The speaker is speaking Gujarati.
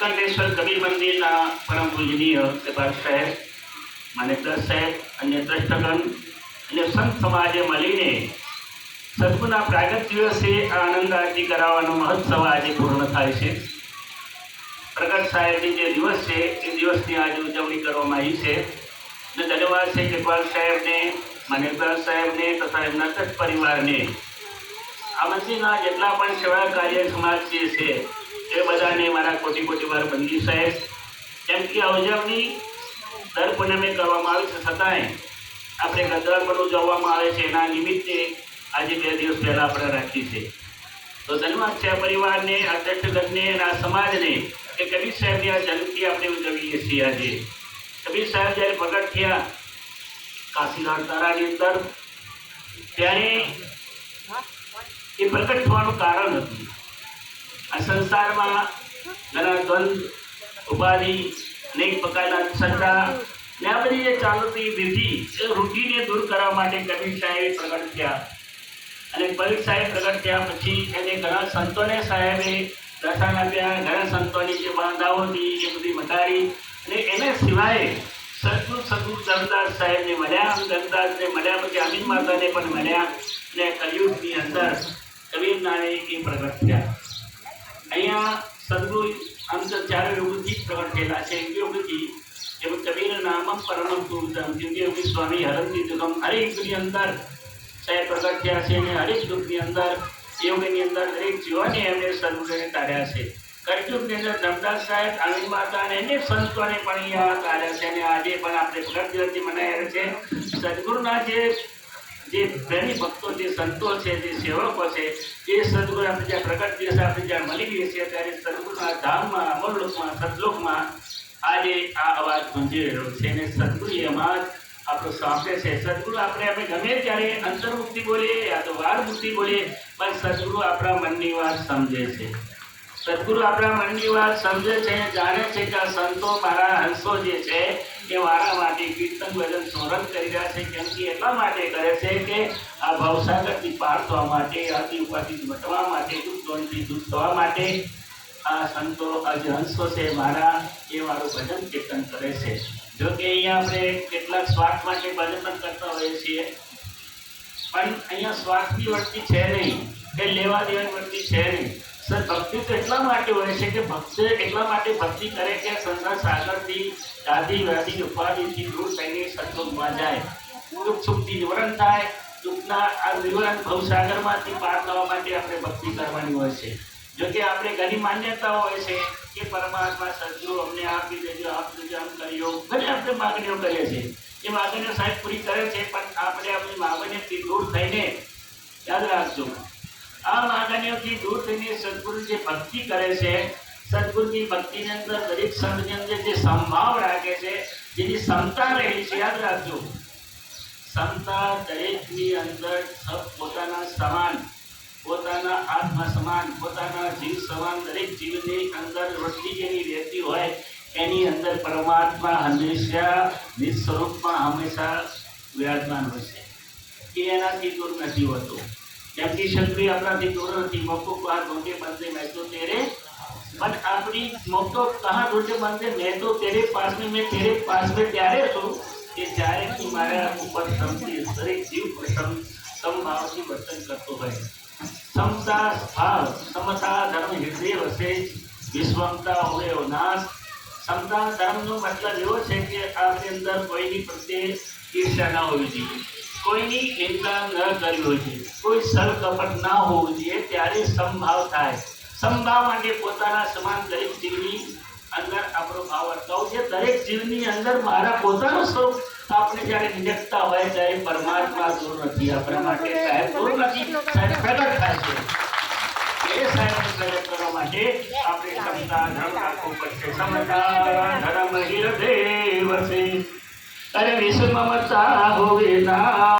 નીલકંઠેશ્વર કબીર મંદિરના પરમ પૂજનીય કૃપાલ સાહેબ, માનેકદાસ સાહેબ, અન્ય દ્રષ્ટગણ અને સંત સમાજે મળીને સદગુરુના પ્રાગટ્ય દિવસે આનંદ આરતી કરાવવાનો મહોત્સવ આજે પૂર્ણ થાય છે. પ્રગટ સાહેબની જે દિવસ છે એ દિવસની આજે ઉજવણી કરવામાં આવી છે. અને ધન્યવાદ છે કૃપાલ સાહેબને, માનેકદાસ સાહેબને તથા એમના દસ પરિવારને. આ મંદિરના જેટલા પણ સેવા કાર્ય સમાજ જે છે એ બધાને મારા કોટી કોટી વાર બંદી સાહેબ. કેમ કે આ ઉજવણી દર પૂનમે કરવામાં આવે છે, છતાંય આપણે ગદ્દાર પણ ઉજવવામાં આવે છે. એના નિમિત્તે આજે 2 દિવસ પહેલાં આપણે રાખી છે. તો ધન્યવાદ છે આ પરિવારને, આ દર્શકગણને અને આ સમાજને કે કબીર સાહેબની આ જયંતિ આપણે ઉજવીએ છીએ. આજે કબીર સાહેબ જ્યારે પ્રગટ થયા કાશીનાથ તારાની અંદર, ત્યારે એ પ્રગટ થવાનું કારણ હતું આ સંસારમાં ઘણા દ્વંદ, ઉપાધિ, અનેક પ્રકારના શ્રદ્ધા ને આ બધી જે ચાલતી વિધિ એ રૂઢિને દૂર કરવા માટે કબીર સાહેબ પ્રગટ થયા. અને કબીર સાહેબ પ્રગટ થયા પછી એને ઘણા સંતોને સાહેબે દર્શન આપ્યા. ઘણા સંતોની જે બાંધાઓ હતી એ બધી મટાડી. અને એને સિવાય સદગુરુ ધર્મદાસ સાહેબને મળ્યા. ધર્મદાસને મળ્યા પછી અમીન માતાને પણ મળ્યા. અને કલયુગની અંદર કબીર નામે એ પ્રગટ થયા. અહીંયા સદગુરુ આમ તો 4 યુગથી પ્રગટ થયેલા છે. એક યુગથી જેમ કબીર નામમ પરણમ તુલતમ, દ્વિતીય યુગી સ્વામી હરંતી દુગમ, હરેક યુગની અંદર સાહેબ પ્રગટ થયા છે. અને હરેક યુગની અંદર યોગની અંદર દરેક જીવોને એમને સદગુરુને તાર્યા છે. કળયુગની અંદર ધર્મદાસ સાહેબ, આમીન માતા અને અનેક સંતોને પણ અહીંયા તાર્યા છે. અને આજે પણ આપણે પ્રગટ દિવસથી મનાવ્યા છે. સદગુરુના જે પ્રેમી ભક્તો, જે સંતો છે, જે સેવકો છે, એ સદગુરુ આપણે જ્યાં પ્રગટ દિવસ આપણે જ્યાં મળી ગઈએ છીએ ત્યારે સદગુરુના ધામમાં, અમરલોકમાં, સતલોકમાં આજે આ અવાજ ગુંજી રહ્યો છે. અને સદગુરુ એમાં જ આપણો સાંભળે છે. સદગુરુ આપણે ગમે ત્યારે અંતર્મુક્તિ બોલીએ યા તો વારમુક્તિ બોલીએ, પણ સદગુરુ આપણા મનની વાત સમજે છે. સદગુરુ આપણા મનની વાત સમજે છે, જાણે છે કે આ સંતો મારા હંસો જે છે એ મારા માટે કીર્તન ભજન સ્મરણ કરી રહ્યા છે. કેમ કે એટલા માટે કરે છે કે આ ભવસાગરથી પાર થવા માટે, આથી ઉપાધિથી મટવા માટે, દુઃખથી દૂર થવા માટે આ સંતો, આ જે હંસો છે મારા, એ મારું ભજન કીર્તન કરે છે. જો કે અહીંયા આપણે કેટલાક સ્વાર્થ માટે ભજન પણ કરતા હોઈએ છીએ, પણ અહીંયા સ્વાર્થની વૃત્તિ છે નહીં, કે લેવા દેવાની વૃત્તિ છે નહીં. સર ભક્તિ તો એટલા માટે હોય છે કે ભક્ત એટલા માટે ભક્તિ કરે કે સંસાર સાગરથી, દાદી વ્યાધિ ઉપાધિથી દૂર થઈને સત્સંગમાં જાય, દુઃખ સુખથી નિવારણ થાય. દુઃખના આ નિવારણ ભવસાગરમાંથી પાર થવા માટે આપણે ભક્તિ કરવાની હોય છે. જો કે આપણે ઘણી માન્યતાઓ હોય છે કે પરમાત્મા સદગુરુ અમને આપી દેજો, આમ કર્યો, ઘણી આપણે માગણીઓ કરીએ છીએ. એ માગણીઓ સાહેબ પૂરી કરે છે, પણ આપણે આપણી માગણીઓથી દૂર થઈને, યાદ રાખજો, આ માગણીઓથી દૂર થઈને સદગુરુ જે ભક્તિ કરે છે, સદગુરુની ભક્તિની અંદર દરેક સંતની અંદર જે સંભાવ રાખે છે, જેની ક્ષમતા રહેલી છે, યાદ રાખજો, ક્ષમતા દરેકની અંદર પોતાના સમાન, પોતાના આત્મા સમાન, પોતાના જીવ સમાન, દરેક જીવની અંદર વૃત્તિ જેની રહેતી હોય એની અંદર પરમાત્મા હંમેશા નિસ્વરૂપમાં હંમેશા વિરાજમાન હોય છે. એ એનાથી દૂર નથી હોતો. કેમ કે શક્તિ આપણાથી દૂર નથી. મોકો કહા ઢૂંઢે બંદે મેં તો તેરે, પણ આપણી મોકો કહા ઢૂંઢે બંદે મેં તો તેરે પાસ મેં તેરે પાસ મેં ત્યારે છું કે જ્યારે તું મારા ઉપર સમજી દરેક જીવ સમભાવથી વર્તન કરતો હોય. સમતા ભાવ, સમતા ધર્મ હૃદય વસે, વિશ્વમતા હોય નાશ. સમતા ધર્મનો મતલબ એવો છે કે આપણી અંદર કોઈની પ્રત્યે ઈર્ષા ના હોવી જોઈએ, કોઈની નિંદા ન કરવી જોઈએ, કોઈ સર કપટ ના હોવું જોઈએ. ત્યારે સમભાવ થાય. સમભાવ માટે પોતાના સમાન દરેક જીવની અંદર આપણો ભાવ અટકાવવો છે. દરેક જીવની અંદર મારા પોતાનું સ્વરૂપ આપણે જ્યારે નિજકતા હોય ત્યારે પરમાત્મા દૂર નથી આપણા માટે, સાહેબ દૂર નથી, સાહેબ પ્રગટ થાય છે. એ સાહેબને પ્રગટ કરવા માટે આપણે ક્ષમતા ધર્મ રાખવું પડશે. ક્ષમતા ધર્મ હૃદય વસે, અરે વિશ્વ મમતા હોવે ના.